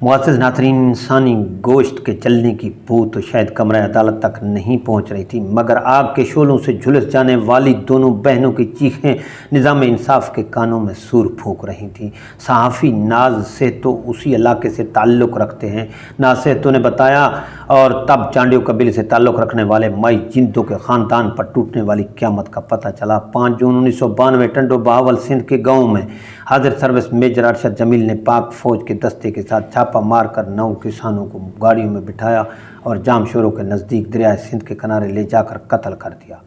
मुआज़्ज़िज़ नाज़रीन, इंसानी गोश्त के जलने की बू तो शायद कमरा अदालत तक नहीं पहुंच रही थी, मगर आग के शोलों से झुलस जाने वाली दोनों बहनों की चीखें निज़ाम इंसाफ के कानों में सूर फूंक रही थीं। सहाफ़ी नाज सेहतो उसी इलाके से ताल्लुक़ रखते हैं। नाज सेहतो ने बताया और तब चांडियो कबीले से ताल्लुक़ रखने वाले माई जिंदो के ख़ानदान पर टूटने वाली क़यामत का पता चला। 5 जून 1992 टंडो बहावल सिंध के गाँव में हाजिर सर्विस मेजर अरशद जमील ने पाक फ़ौज के दस्ते के साथ छापा मारकर 9 किसानों को गाड़ियों में बिठाया और जामशोरों के नज़दीक दरियाए सिंध के किनारे ले जाकर कत्ल कर दिया।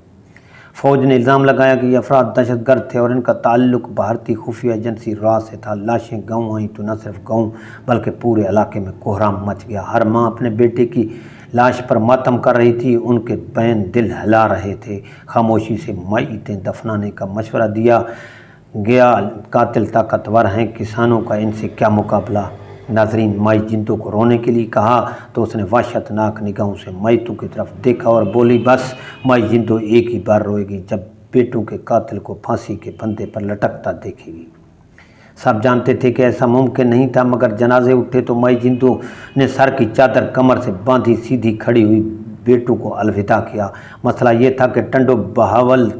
फ़ौज ने इल्ज़ाम लगाया कि ये अफराद दहशतगर्द थे और इनका ताल्लुक़ भारतीय खुफिया एजेंसी रा से था। लाशें गाँव आईं तो न सिर्फ गाँव बल्कि पूरे इलाके में कोहराम मच गया। हर माँ अपने बेटे की लाश पर मातम कर रही थी। उनके बहन दिल हिला रहे थे। खामोशी से मैयतें दफनाने का मशवरा दिया गया। कातिल ताकतवर हैं, किसानों का इनसे क्या मुकाबला। नाजरीन, माई जिंदो को रोने के लिए कहा तो उसने वहशतनाक निगाहों से मैयतों की तरफ देखा और बोली, बस माई जिंदो एक ही बार रोएगी जब बेटों के कातिल को फांसी के फंदे पर लटकता देखेगी। सब जानते थे कि ऐसा मुमकिन नहीं था, मगर जनाजे उठे तो माई जिंदो ने सर की चादर कमर से बांधी सीधी खड़ी हुई बेटों को अलविदा किया। मसला ये था कि टंडो बहावल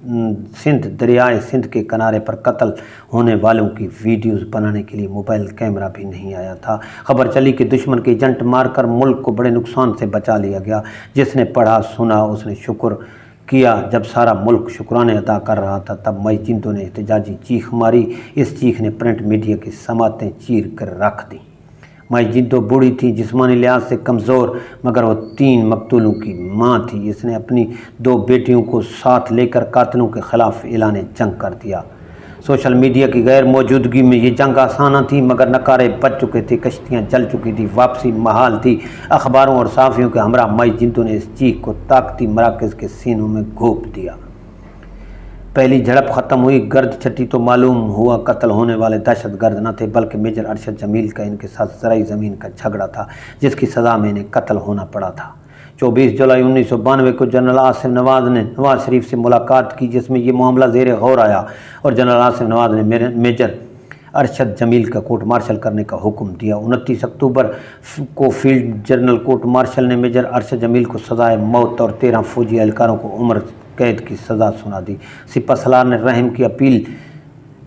सिंध दरियाए सिंध के किनारे पर कत्ल होने वालों की वीडियोस बनाने के लिए मोबाइल कैमरा भी नहीं आया था। खबर चली कि दुश्मन के एजेंट मारकर मुल्क को बड़े नुकसान से बचा लिया गया। जिसने पढ़ा सुना उसने शुक्र किया। जब सारा मुल्क शुक्राने अदा कर रहा था तब माई जिंदो ने एहतजाजी चीख मारी। इस चीख ने प्रिंट मीडिया की समातें चीर कर रख दी। माई जिंदो बूढ़ी थी, जिस्मानी लिहाज से कमज़ोर, मगर वो 3 मकतूलों की माँ थी। इसने अपनी 2 बेटियों को साथ लेकर कातिलों के ख़िलाफ़ ऐलान जंग कर दिया। सोशल मीडिया की गैर मौजूदगी में ये जंग आसाना थी, मगर नकारे बच चुके थे, कश्तियाँ जल चुकी थी, वापसी महाल थी। अखबारों और साफ़ियों के हमरा माई जिंदो ने इस चीख को ताकती मराकज़ के सीनों में घोंप दिया। पहली झड़प ख़त्म हुई, गर्द छटी तो मालूम हुआ कत्ल होने वाले दहशतगर्द न थे बल्कि मेजर अरशद जमील का इनके साथ ज़राई ज़मीन का झगड़ा था, जिसकी सज़ा में इन्हें कत्ल होना पड़ा था। 24 जुलाई 1992 को जनरल आसिफ नवाज़ ने नवाज़ शरीफ से मुलाकात की, जिसमें ये मामला ज़ेर गौर आया और जनरल आसिफ नवाज़ ने मेजर अरशद जमील का कोर्ट मार्शल करने का हुक्म दिया। 29 अक्टूबर को फील्ड जनरल कोर्ट मार्शल ने मेजर अरशद जमील को सज़ाए मौत और 13 फौजी एहलकारों को उम्र कैद की सज़ा सुना दी। सिपहसालार ने रहम की अपील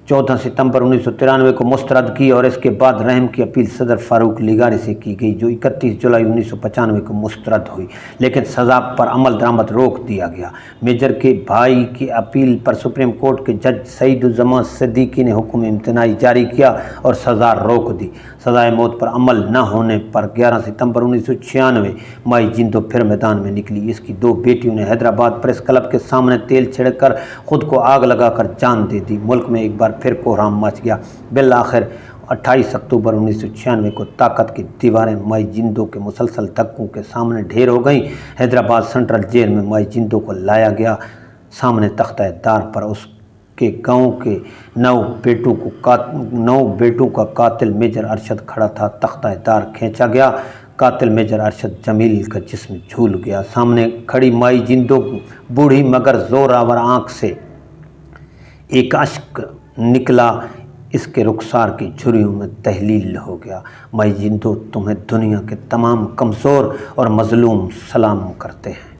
14 सितंबर 1993 को मुस्तरद की और इसके बाद रहम की अपील सदर फारूक लिगारी से की गई, जो 31 जुलाई 1995 को मुस्तरद हुई, लेकिन सज़ा पर अमल दरामद रोक दिया गया। मेजर के भाई की अपील पर सुप्रीम कोर्ट के जज सईदुज़्ज़मान सिद्दीकी ने हुक्म इम्तनाई जारी किया और सज़ा रोक दी। सज़ाए मौत पर अमल न होने पर 11 सितंबर 1996 माई जिंदो फिर मैदान में निकली। इसकी 2 बेटियों ने हैदराबाद प्रेस क्लब के सामने तेल छिड़कर खुद को आग लगाकर जान दे दी। मुल्क में एक बार फिर कोहराम मच गया। बिल आखिर 28 अक्टूबर 1996 को ताकत की दीवारें माई जिंदो के मुसलसल धक्कों के सामने ढेर हो गईं। हैदराबाद सेंट्रल जेल में माई जिंदो को लाया गया। सामने तख्ता दार पर उसके गांव के 9 बेटों का कातिल मेजर अरशद खड़ा था। तख्ता दार खींचा गया। कातिल मेजर अरशद जमील का जिस्म झूल गया। सामने खड़ी माई जिंदो बूढ़ी मगर जोरावर आँख से एक अश्क निकला। इसके रुखसार की झुर्रियों में तहलील हो गया। माई जिंदो, तुम्हें दुनिया के तमाम कमज़ोर और मज़लूम सलाम करते हैं।